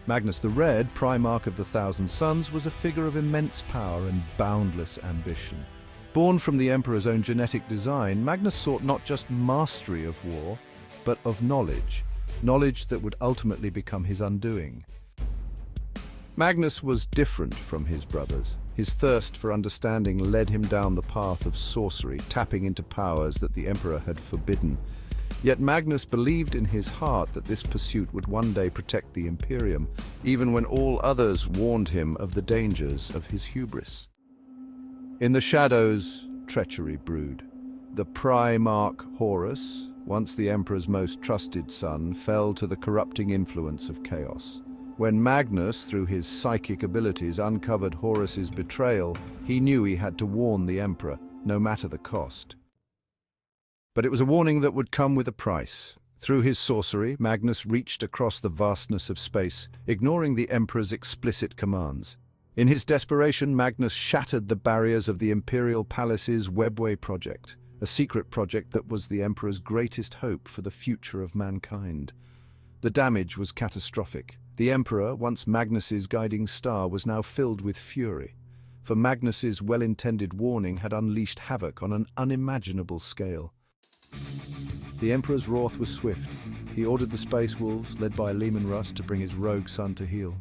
Magnus the Red, Primarch of the Thousand Suns, was a figure of immense power and boundless ambition. Born from the Emperor's own genetic design, Magnus sought not just mastery of war, but of knowledge that would ultimately become his undoing. Magnus was different from his brothers. His thirst for understanding led him down the path of sorcery, tapping into powers that the Emperor had forbidden. Yet Magnus believed in his heart that this pursuit would one day protect the Imperium, even when all others warned him of the dangers of his hubris. In the shadows, treachery brewed. The Primarch Horus, once the Emperor's most trusted son, fell to the corrupting influence of chaos. When Magnus, through his psychic abilities, uncovered Horus's betrayal, he knew he had to warn the Emperor, no matter the cost. But it was a warning that would come with a price. Through his sorcery, Magnus reached across the vastness of space, ignoring the Emperor's explicit commands. In his desperation, Magnus shattered the barriers of the Imperial Palace's Webway project, a secret project that was the Emperor's greatest hope for the future of mankind. The damage was catastrophic. The Emperor, once Magnus's guiding star, was now filled with fury, for Magnus's well-intended warning had unleashed havoc on an unimaginable scale. The Emperor's wrath was swift. He ordered the Space Wolves, led by Leman Russ, to bring his rogue son to heel.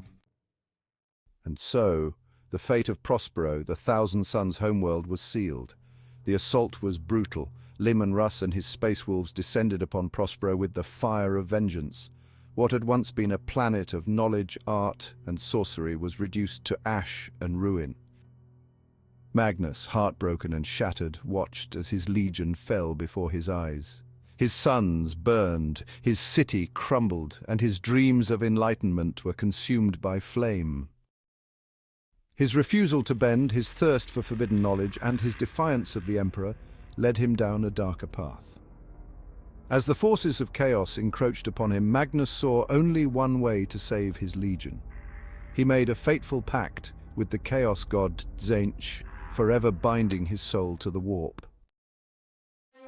And so, the fate of Prospero, the Thousand Suns' homeworld, was sealed. The assault was brutal. Leman Russ and his Space Wolves descended upon Prospero with the fire of vengeance. What had once been a planet of knowledge, art, and sorcery was reduced to ash and ruin. Magnus, heartbroken and shattered, watched as his legion fell before his eyes. His sons burned, his city crumbled, and his dreams of enlightenment were consumed by flame. His refusal to bend, his thirst for forbidden knowledge, and his defiance of the Emperor led him down a darker path. As the forces of chaos encroached upon him, Magnus saw only one way to save his legion. He made a fateful pact with the chaos god Tzeentch, forever binding his soul to the warp.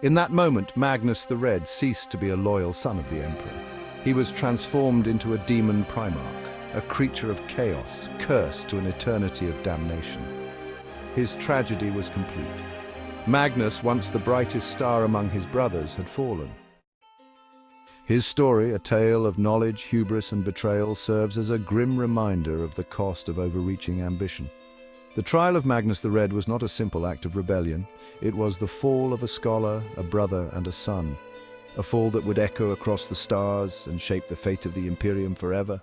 In that moment, Magnus the Red ceased to be a loyal son of the Emperor. He was transformed into a demon Primarch, a creature of chaos, cursed to an eternity of damnation. His tragedy was complete. Magnus, once the brightest star among his brothers, had fallen. His story, a tale of knowledge, hubris, and betrayal, serves as a grim reminder of the cost of overreaching ambition. The trial of Magnus the Red was not a simple act of rebellion. It was the fall of a scholar, a brother, and a son. A fall that would echo across the stars and shape the fate of the Imperium forever.